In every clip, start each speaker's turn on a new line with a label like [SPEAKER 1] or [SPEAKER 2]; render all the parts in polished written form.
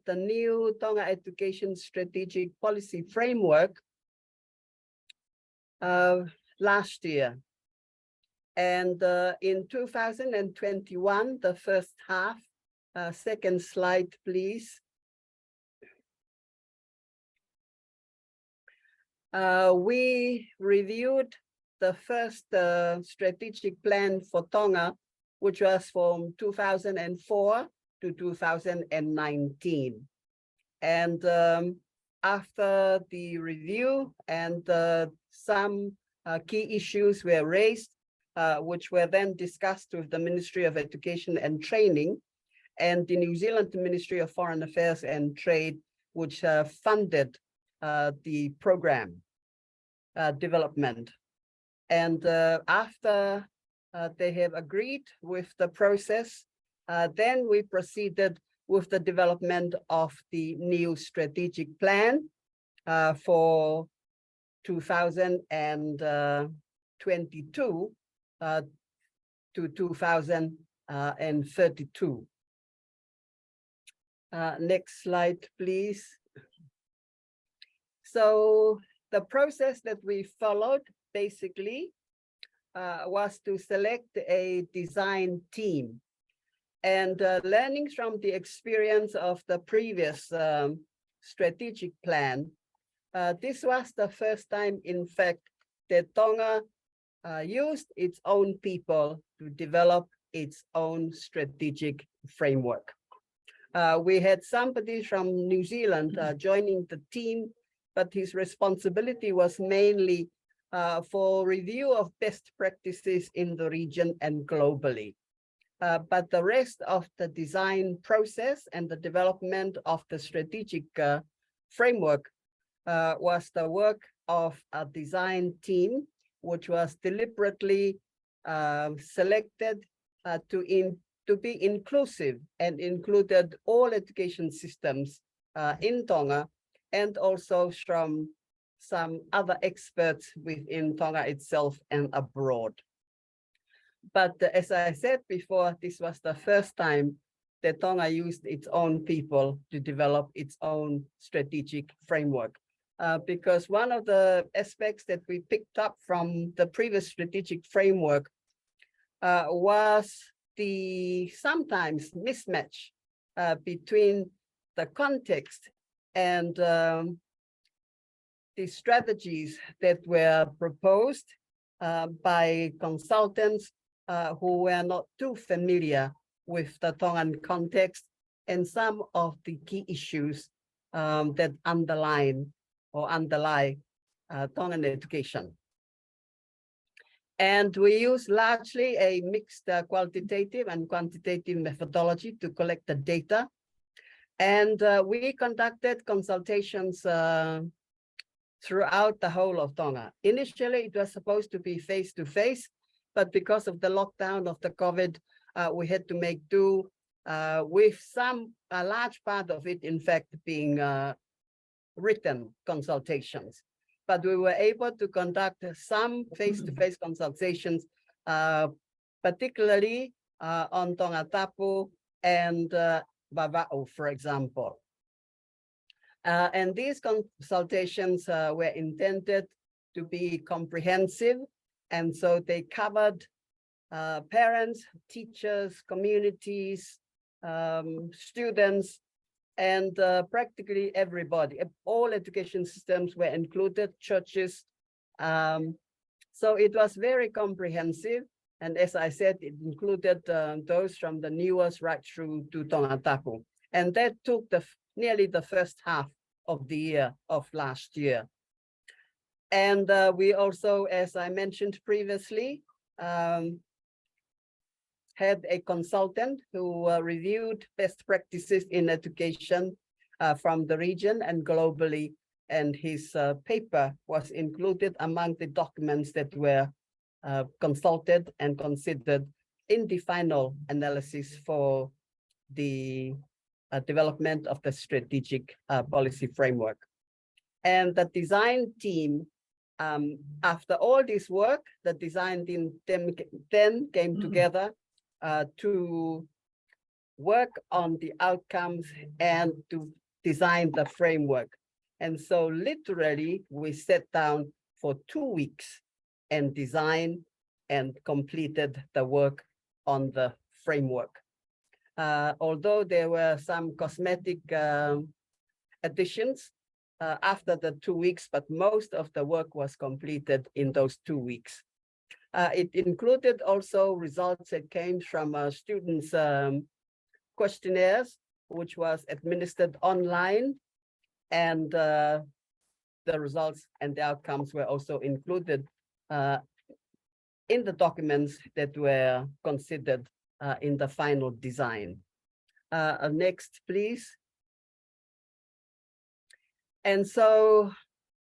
[SPEAKER 1] the new Tonga Education Strategic Policy Framework last year. And in 2021, the first half, second slide, please. We reviewed the first strategic plan for Tonga, which was from 2004 to 2019. And after the review and some key issues were raised, which were then discussed with the Ministry of Education and Training and the New Zealand Ministry of Foreign Affairs and Trade, which funded the program development. And after they have agreed with the process, then we proceeded with the development of the new strategic plan for 2022 to 2032. Next slide, please. So the process that we followed basically was to select a design team. And learning from the experience of the previous strategic plan, this was the first time, in fact, that Tonga used its own people to develop its own strategic framework. We had somebody from New Zealand joining the team, but his responsibility was mainly for review of best practices in the region and globally. But the rest of the design process and the development of the strategic framework was the work of a design team, which was deliberately selected to be inclusive and included all education systems in Tonga, and also from some other experts within Tonga itself and abroad. But as I said before, this was the first time that Tonga used its own people to develop its own strategic framework. Because one of the aspects that we picked up from the previous strategic framework was the sometimes mismatch between the context and the strategies that were proposed by consultants who were not too familiar with the Tongan context and some of the key issues that underlie Tongan education. And we use largely a mixed qualitative and quantitative methodology to collect the data. And we conducted consultations throughout the whole of Tonga. Initially, it was supposed to be face-to-face, but because of the lockdown of the COVID, we had to make do with a large part of it, in fact, being written consultations. But we were able to conduct some face-to-face consultations, particularly on Tonga Tapu and Vava'u, for example. And these consultations were intended to be comprehensive, and so they covered parents, teachers, communities, students, and practically everybody. All education systems were included, churches. So it was very comprehensive. And as I said, it included those from the newest right through to Tonga Tapu. And that took nearly the first half of the year of last year. And we also, as I mentioned previously, had a consultant who reviewed best practices in education from the region and globally, and his paper was included among the documents that were consulted and considered in the final analysis for the development of the strategic policy framework. And the design team, after all this work, the design team then came together to work on the outcomes and to design the framework. And so literally we sat down for 2 weeks and designed and completed the work on the framework. Although there were some cosmetic additions after the 2 weeks, but most of the work was completed in those 2 weeks. It included also results that came from students' questionnaires, which was administered online, and the results and the outcomes were also included in the documents that were considered in the final design. Next, please. And so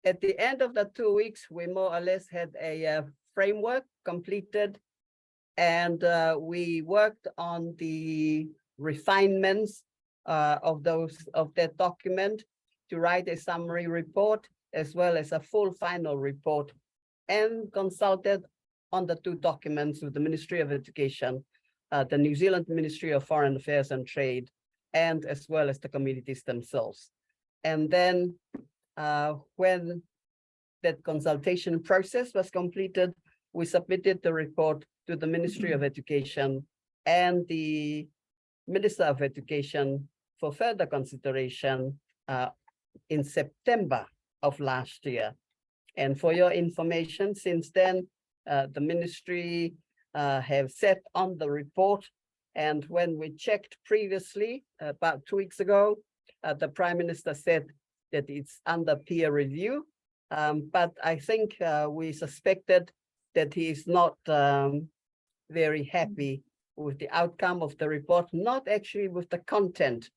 [SPEAKER 1] at the end of the 2 weeks, we more or less had a framework completed, and we worked on the refinements of that document to write a summary report as well as a full final report, and consulted on the 2 documents with the Ministry of Education, the New Zealand Ministry of Foreign Affairs and Trade, and as well as the communities themselves. And then when that consultation process was completed, we submitted the report to the Ministry of Education and the Minister of Education for further consideration in September of last year. And for your information, since then, the ministry have sat on the report. And when we checked previously, about 2 weeks ago, the Prime Minister said that it's under peer review. But I think we suspected that he is not very happy with the outcome of the report, not actually with the content,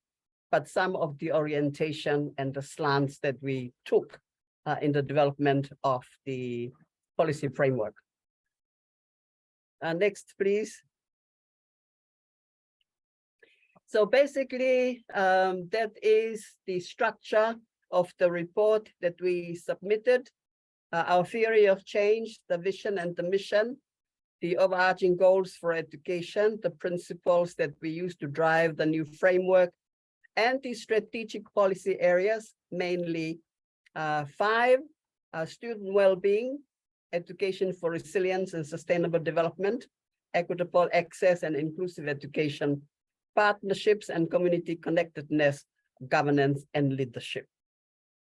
[SPEAKER 1] but some of the orientation and the slants that we took in the development of the policy framework. Next, please. So basically, that is the structure of the report that we submitted. Our theory of change, the vision and the mission, the overarching goals for education, the principles that we use to drive the new framework, and the strategic policy areas, mainly 5, student well-being, education for resilience and sustainable development, equitable access and inclusive education, partnerships and community connectedness, governance and leadership.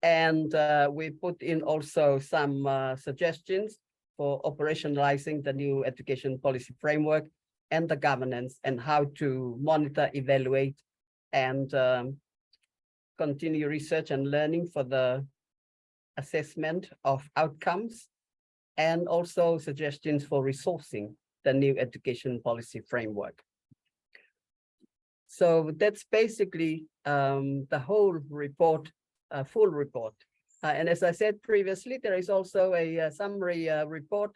[SPEAKER 1] And we put in also some suggestions for operationalizing the new education policy framework and the governance, and how to monitor, evaluate, and continue research and learning for the assessment of outcomes, and also suggestions for resourcing the new education policy framework. So that's basically the whole report, full report. And as I said previously, there is also a summary report,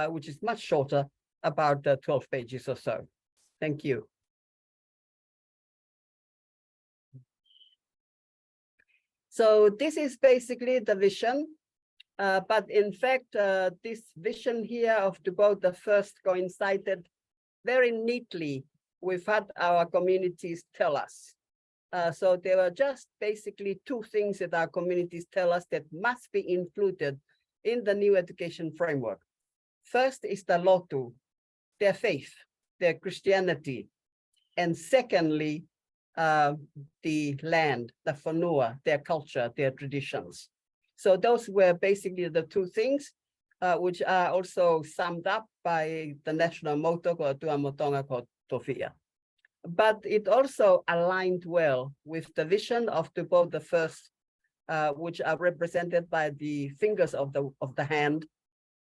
[SPEAKER 1] which is much shorter, about 12 pages or so. Thank you. So this is basically the vision. But in fact, this vision here of to both the first coincided very neatly with what our communities tell us. So there were just basically 2 things that our communities tell us that must be included in the new education framework. First is the lotu, their faith, their Christianity. And secondly, the land, the whanua, their culture, their traditions. So those were basically the 2 things, which are also summed up by the national motto, ko Tua Motonga ko Tofia. But it also aligned well with the vision of both the first, which are represented by the fingers of the hand.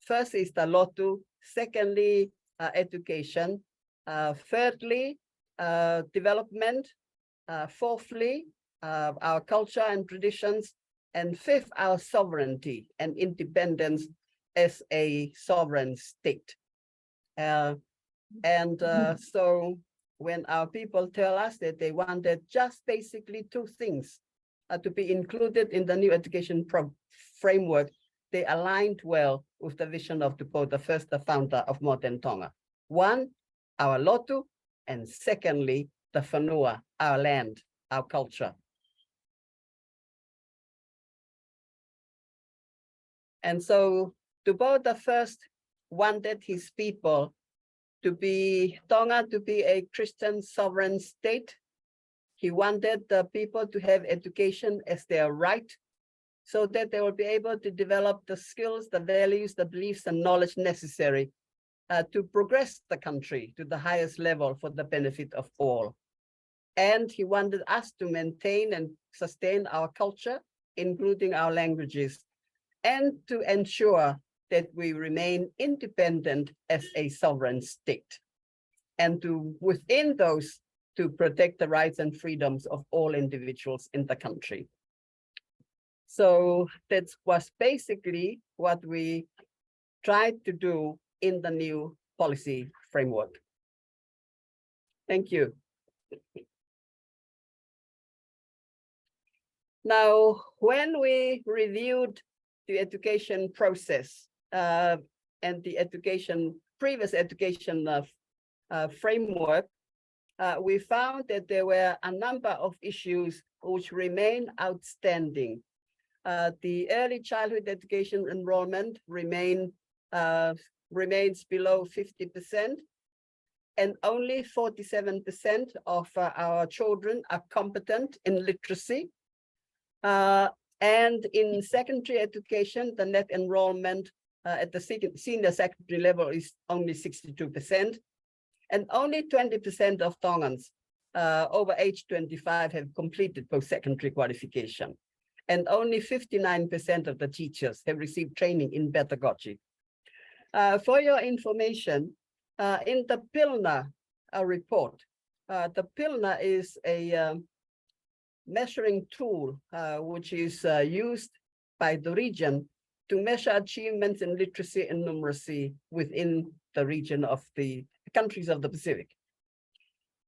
[SPEAKER 1] First is the lotu, secondly, education, thirdly, development, fourthly, our culture and traditions, and 5th, our sovereignty and independence as a sovereign state. So when our people tell us that they wanted just basically 2 things to be included in the new education framework, they aligned well with the vision of the first, the founder of modern Tonga. 1, our lotu, and secondly, the whanua, our land, our culture. And so Tupoata first wanted his people to be, Tonga to be a Christian sovereign state. He wanted the people to have education as their right, so that they will be able to develop the skills, the values, the beliefs, and knowledge necessary to progress the country to the highest level for the benefit of all. And he wanted us to maintain and sustain our culture, including our languages, and to ensure that we remain independent as a sovereign state, and to, within those, to protect the rights and freedoms of all individuals in the country. So that was basically what we tried to do in the new policy framework. Thank you. Now, when we reviewed the education process and the previous education framework, we found that there were a number of issues which remain outstanding. The early childhood education enrollment remains below 50%, and only 47% of our children are competent in literacy. And in secondary education, the net enrollment at the senior secondary level is only 62%, and only 20% of Tongans over age 25 have completed post-secondary qualification, and only 59% of the teachers have received training in pedagogy. For your information, in the PILNA report, the PILNA is a measuring tool which is used by the region to measure achievements in literacy and numeracy within the region of the countries of the Pacific.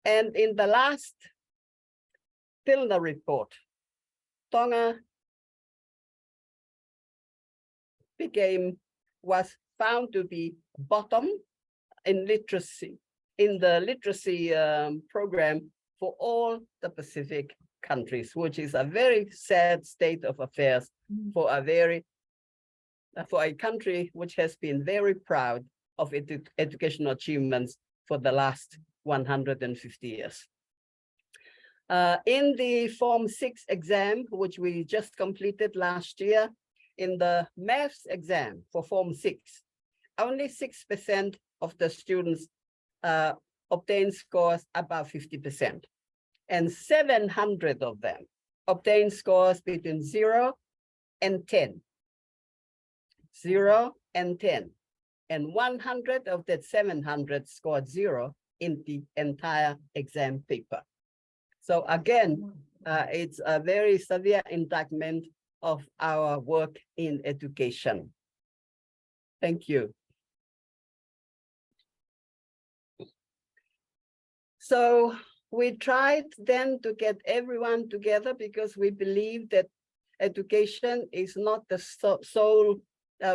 [SPEAKER 1] And in the last PILNA report, Tonga was found to be bottom in literacy, in the literacy program for all the Pacific countries, which is a very sad state of affairs for a country which has been very proud of its educational achievements for the last 150 years. In the Form 6 exam, which we just completed last year, in the maths exam for Form 6, only 6% of the students obtain scores above 50%. And 700 of them obtain scores between 0 and 10. 0 and 10. And 100 of that 700 scored 0 in the entire exam paper. So again, it's a very severe indictment of our work in education. Thank you. So we tried then to get everyone together, because we believe that education is not the sole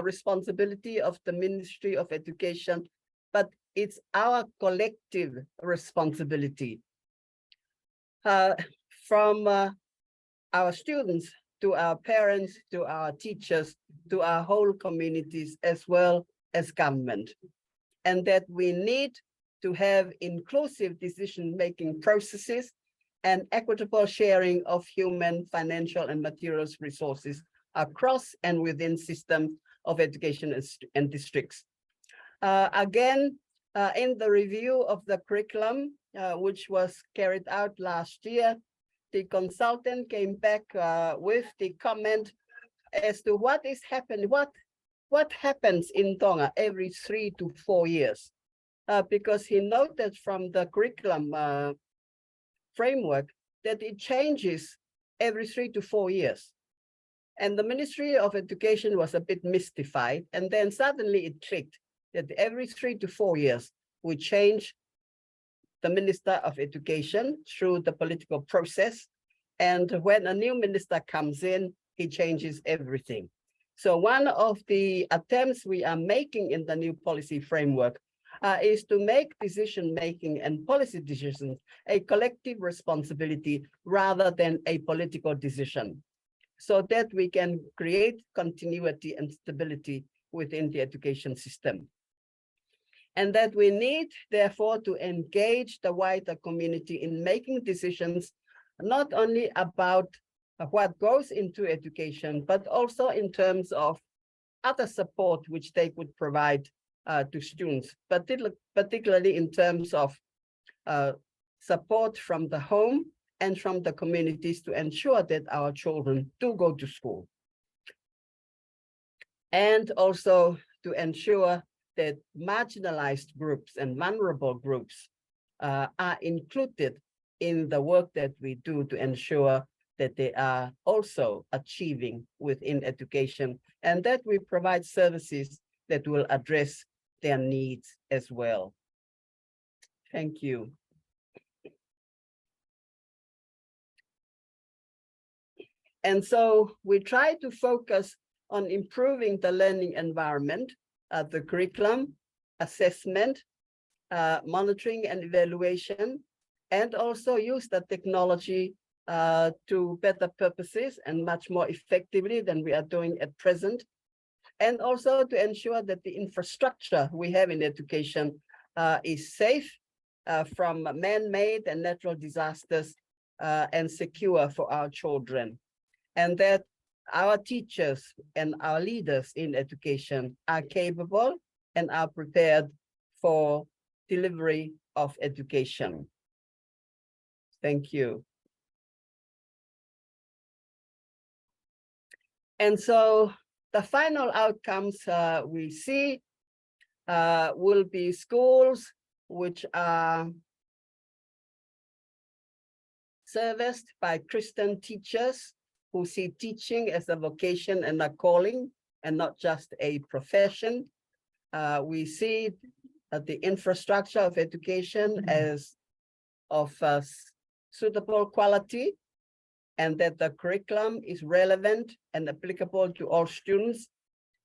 [SPEAKER 1] responsibility of the Ministry of Education, but it's our collective responsibility. From our students to our parents, to our teachers, to our whole communities, as well as government. And that we need to have inclusive decision-making processes and equitable sharing of human, financial, and materials resources across and within systems of education and districts. Again, in the review of the curriculum, which was carried out last year, the consultant came back with the comment as to what is happening, what happens in Tonga every 3 to 4 years. Because he noted from the curriculum framework that it changes every 3 to 4 years. And the Ministry of Education was a bit mystified, and then suddenly it clicked that every 3 to 4 years we change the Minister of Education through the political process, and when a new minister comes in, he changes everything. So one of the attempts we are making in the new policy framework is to make decision-making and policy decisions a collective responsibility rather than a political decision, so that we can create continuity and stability within the education system. And that we need, therefore, to engage the wider community in making decisions, not only about what goes into education, but also in terms of other support which they could provide to students, particularly in terms of support from the home and from the communities to ensure that our children do go to school. And also to ensure that marginalized groups and vulnerable groups are included in the work that we do to ensure that they are also achieving within education, and that we provide services that will address their needs as well. Thank you. And so we try to focus on improving the learning environment, the curriculum, assessment, monitoring and evaluation, and also use the technology to better purposes and much more effectively than we are doing at present. And also to ensure that the infrastructure we have in education is safe from man-made and natural disasters and secure for our children. And that our teachers and our leaders in education are capable and are prepared for delivery of education. Thank you. And so the final outcomes we see will be schools which are serviced by Christian teachers who see teaching as a vocation and a calling and not just a profession. We see the infrastructure of education as of suitable quality, and that the curriculum is relevant and applicable to all students,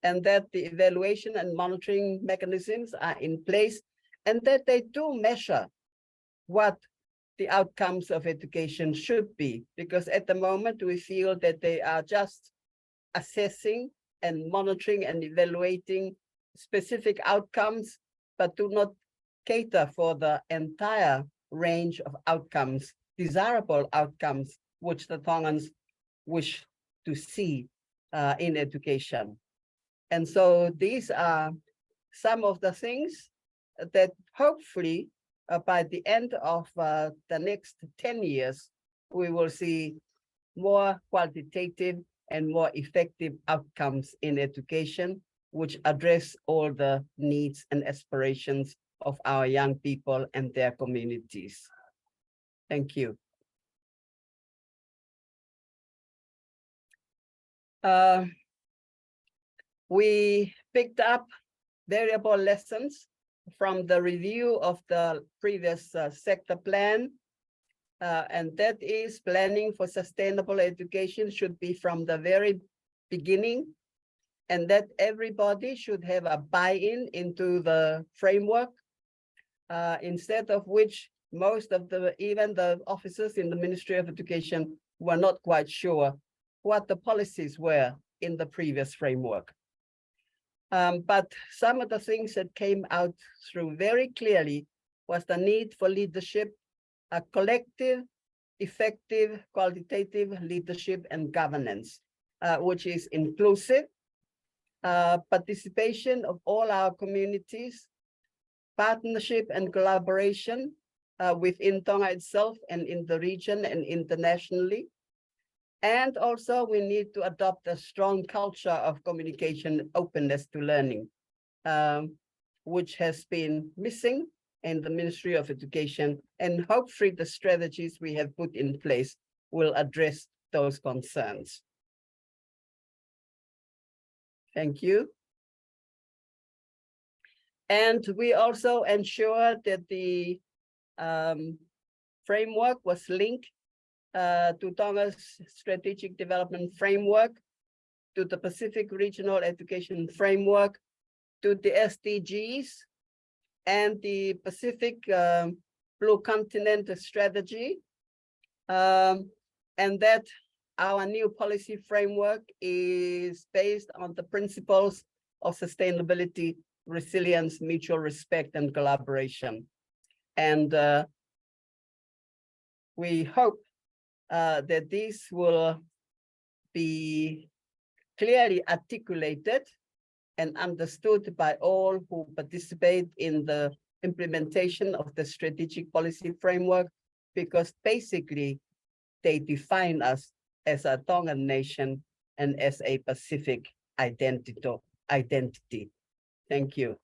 [SPEAKER 1] and that the evaluation and monitoring mechanisms are in place, and that they do measure what the outcomes of education should be. Because at the moment, we feel that they are just assessing and monitoring and evaluating specific outcomes, but do not cater for the entire range of outcomes, desirable outcomes, which the Tongans wish to see in education. And so these are some of the things that hopefully by the end of the next 10 years, we will see more qualitative and more effective outcomes in education, which address all the needs and aspirations of our young people and their communities. Thank you. We picked up variable lessons from the review of the previous sector plan, and that is planning for sustainable education should be from the very beginning, and that everybody should have a buy-in into the framework, instead of which most of even the officers in the Ministry of Education were not quite sure what the policies were in the previous framework. But some of the things that came out through very clearly was the need for leadership, a collective, effective, qualitative leadership and governance, which is inclusive, participation of all our communities, partnership and collaboration within Tonga itself and in the region and internationally. And also we need to adopt a strong culture of communication, openness to learning, which has been missing in the Ministry of Education. And hopefully the strategies we have put in place will address those concerns. Thank you. And we also ensure that the framework was linked to Tonga's strategic development framework, to the Pacific Regional Education Framework, to the SDGs, and the Pacific Blue Continent strategy, and that our new policy framework is based on the principles of sustainability, resilience, mutual respect, and collaboration. And we hope that this will be clearly articulated and understood by all who participate in the implementation of the strategic policy framework, because basically they define us as a Tongan nation and as a Pacific identity. Thank you.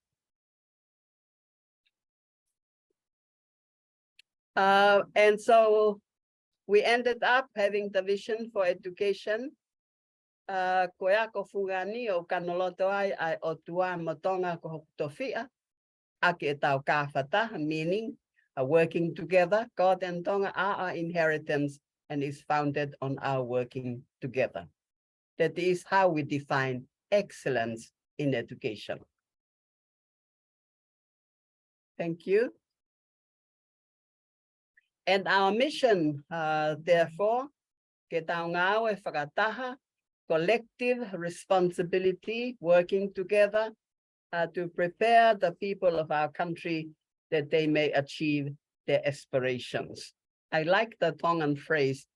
[SPEAKER 1] And so we ended up having the vision for education. Koea ko fungani o kanoloto ai o tua motonga ko tofia. Ake tau kawhata, meaning working together. God and Tonga are our inheritance and is founded on our working together. That is how we define excellence in education. Thank you. And our mission, therefore, ke tau ngau e whakataha, collective responsibility, working together to prepare the people of our country that they may achieve their aspirations. I like the Tongan phrase,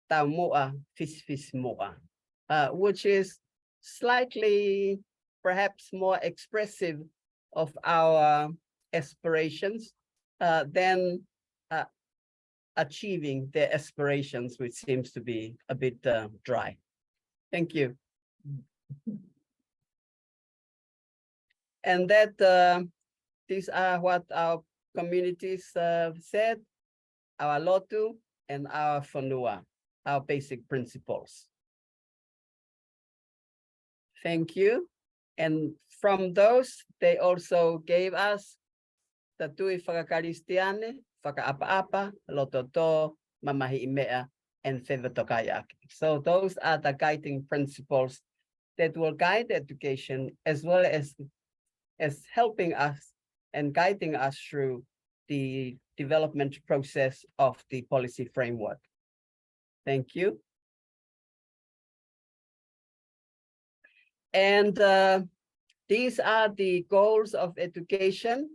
[SPEAKER 1] tau moa, fis moa, which is slightly, perhaps more expressive of our aspirations than achieving their aspirations, which seems to be a bit dry. Thank you. And that these are what our communities said, our lotu and our whanua, our basic principles. Thank you. And from those, they also gave us the tui whakakaristiane, whakaapa-apa, lototo, mamahi imea, and whewetokaiaki. So those are the guiding principles that will guide education, as well as helping us and guiding us through the development process of the policy framework. Thank you. And these are the goals of education.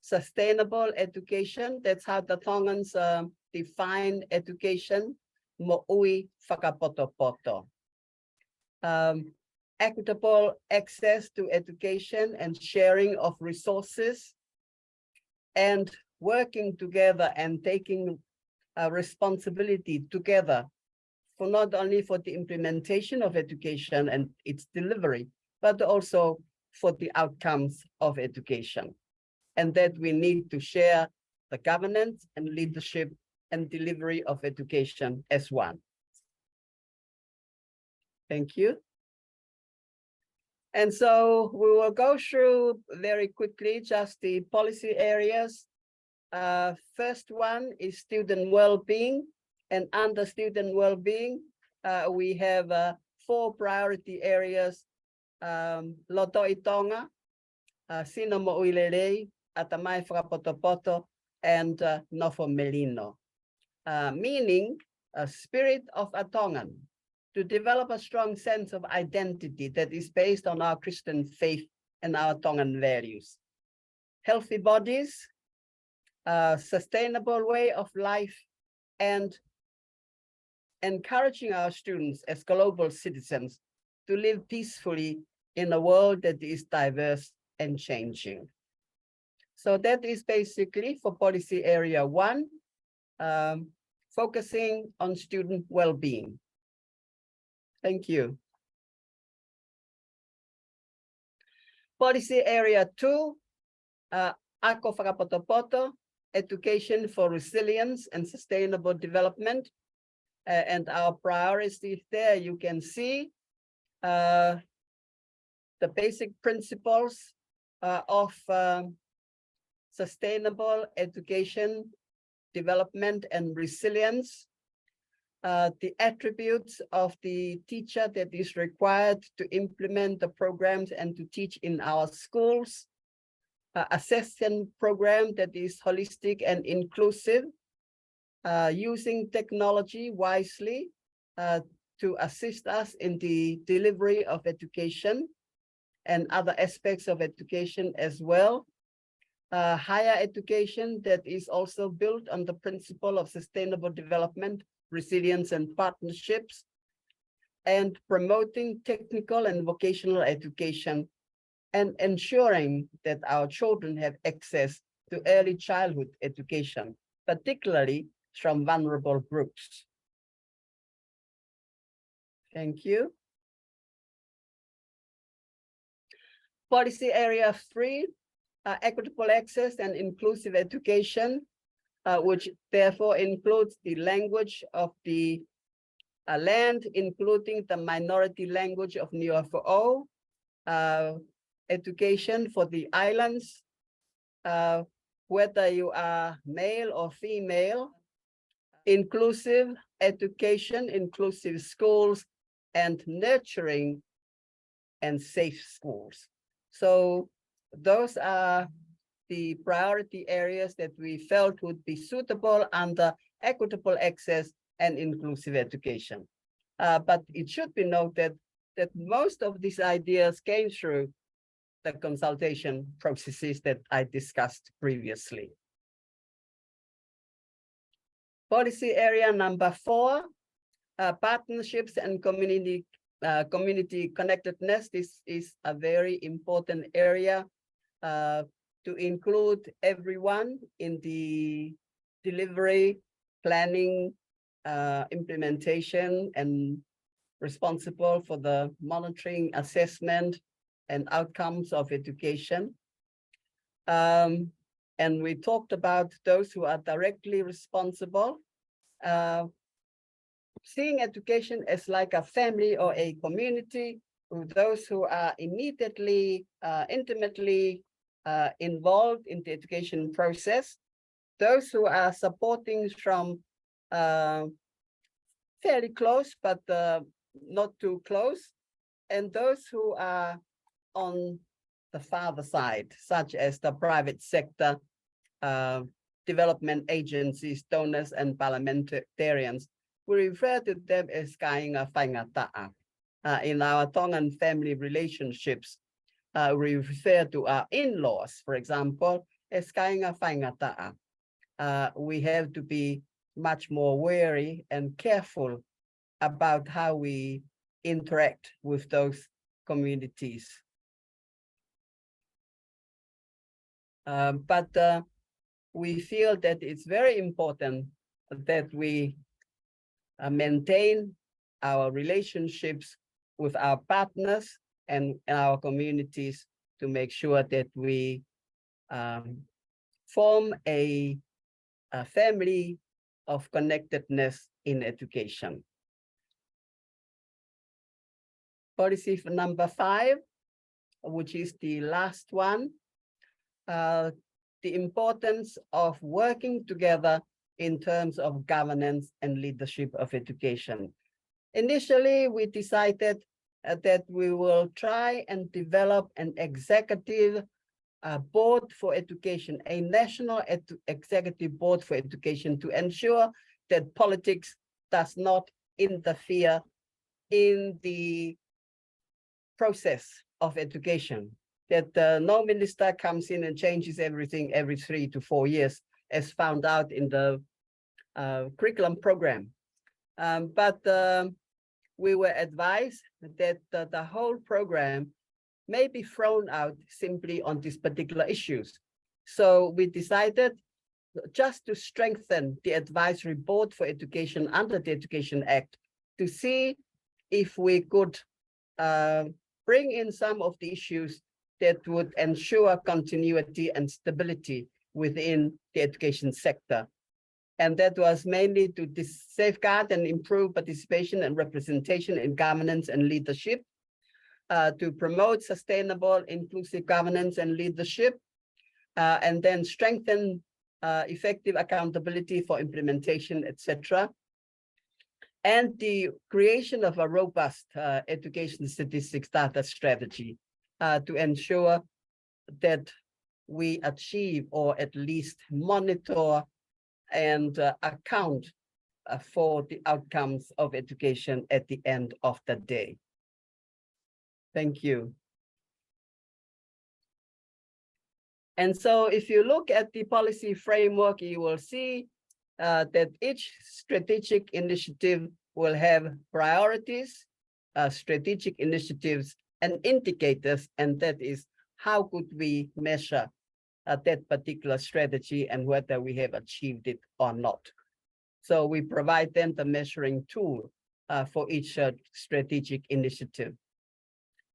[SPEAKER 1] Sustainable education, that's how the Tongans define education. Mo'ui whakapoto-poto. Equitable access to education and sharing of resources, and working together and taking responsibility together for not only for the implementation of education and its delivery, but also for the outcomes of education. And that we need to share the governance and leadership and delivery of education as one. Thank you. And so we will go through very quickly just the policy areas. First one is student well-being, and under student well-being, we have 4 priority areas: Loto i Tonga, Sino Mo'uilelei, Atamai Whakapoto-poto, and Nofo Melino, meaning a spirit of a Tongan, to develop a strong sense of identity that is based on our Christian faith and our Tongan values. Healthy bodies, a sustainable way of life, and encouraging our students as global citizens to live peacefully in a world that is diverse and changing. So that is basically for policy area 1, focusing on student well-being. Thank you. Policy area 2, Ako Whakapoto-poto, education for resilience and sustainable development. And our priorities there, you can see the basic principles of sustainable education, development, and resilience. The attributes of the teacher that is required to implement the programs and to teach in our schools. assessment program that is holistic and inclusive, using technology wisely to assist us in the delivery of education and other aspects of education as well. Higher education that is also built on the principle of sustainable development, resilience, and partnerships, and promoting technical and vocational education, and ensuring that our children have access to early childhood education, particularly from vulnerable groups. Thank you. Policy area 3, equitable access and inclusive education, which therefore includes the language of the land, including the minority language of Niuafo'ou, education for the islands, whether you are male or female, inclusive education, inclusive schools, and nurturing and safe schools. So those are the priority areas that we felt would be suitable under equitable access and inclusive education. But it should be noted that most of these ideas came through the consultation processes that I discussed previously. Policy area number 4, partnerships and community connectedness. This is a very important area to include everyone in the delivery, planning, implementation, and responsible for the monitoring, assessment, and outcomes of education. And we talked about those who are directly responsible, seeing education as like a family or a community, those who are immediately, intimately involved in the education process, those who are supporting from fairly close, but not too close, and those who are on the farther side, such as the private sector, development agencies, donors, and parliamentarians. We refer to them as kainga whaingata'a. In our Tongan family relationships, we refer to our in-laws, for example, as kainga whaingata'a. We have to be much more wary and careful about how we interact with those communities. But we feel that it's very important that we maintain our relationships with our partners and our communities to make sure that we form a family of connectedness in education. Policy number 5, which is the last one, the importance of working together in terms of governance and leadership of education. Initially, we decided that we will try and develop an executive board for education, a national executive board for education, to ensure that politics does not interfere in the process of education, that no minister comes in and changes everything every 3 to 4 years, as found out in the curriculum program. But we were advised that the whole program may be thrown out simply on these particular issues. So we decided just to strengthen the advisory board for education under the Education Act to see if we could bring in some of the issues that would ensure continuity and stability within the education sector. And that was mainly to safeguard and improve participation and representation in governance and leadership, to promote sustainable, inclusive governance and leadership, and then strengthen effective accountability for implementation, etc. And the creation of a robust education statistics data strategy to ensure that we achieve or at least monitor and account for the outcomes of education at the end of the day. Thank you. And so if you look at the policy framework, you will see that each strategic initiative will have priorities, strategic initiatives, and indicators, and that is how could we measure that particular strategy and whether we have achieved it or not. So we provide them the measuring tool for each strategic initiative.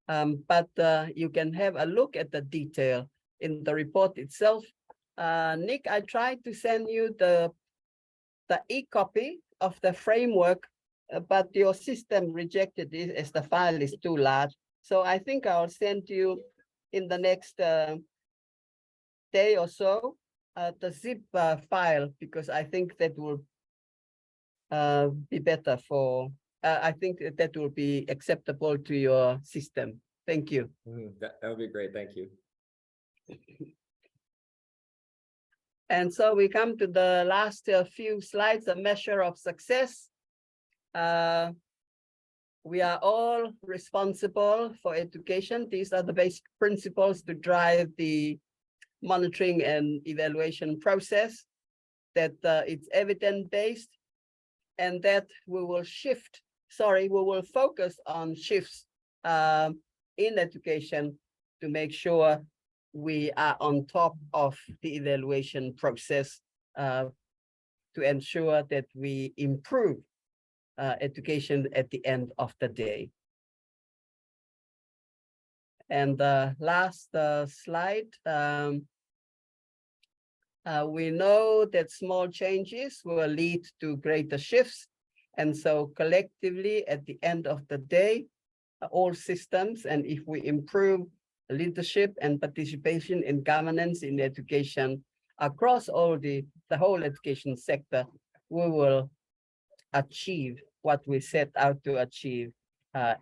[SPEAKER 1] But you can have a look at the detail in the report itself. Nick, I tried to send you the e-copy of the framework, but your system rejected it as the file is too large. So I think I'll send you in the next day or so the zip file, because I think that will be better for, I think that will be acceptable to your system. Thank you.
[SPEAKER 2] That would be great. Thank you.
[SPEAKER 1] And so we come to the last few slides, a measure of success. We are all responsible for education. These are the basic principles to drive the monitoring and evaluation process, that it's evidence-based, and that we will focus on shifts in education to make sure we are on top of the evaluation process to ensure that we improve education at the end of the day. And the last slide, we know that small changes will lead to greater shifts. And so collectively, at the end of the day, all systems, and if we improve leadership and participation in governance in education across all the whole education sector, we will achieve what we set out to achieve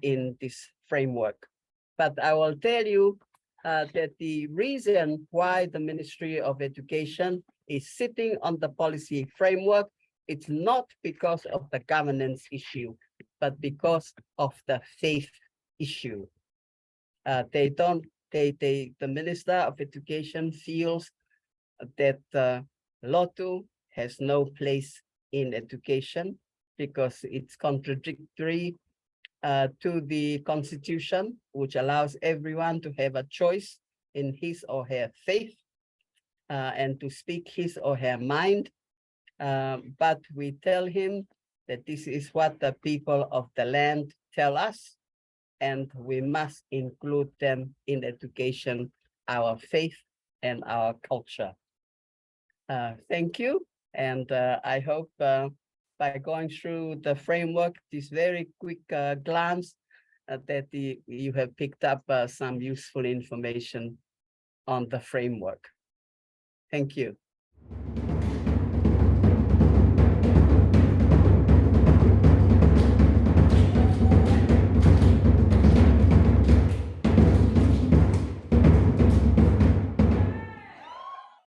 [SPEAKER 1] in this framework. But I will tell you that the reason why the Ministry of Education is sitting on the policy framework, it's not because of the governance issue, but because of the faith issue. The Minister of Education feels that Lotu has no place in education because it's contradictory to the Constitution, which allows everyone to have a choice in his or her faith and to speak his or her mind. But we tell him that this is what the people of the land tell us, and we must include them in education, our faith and our culture. Thank you. And I hope by going through the framework, this very quick glance, that you have picked up some useful information on the framework. Thank you.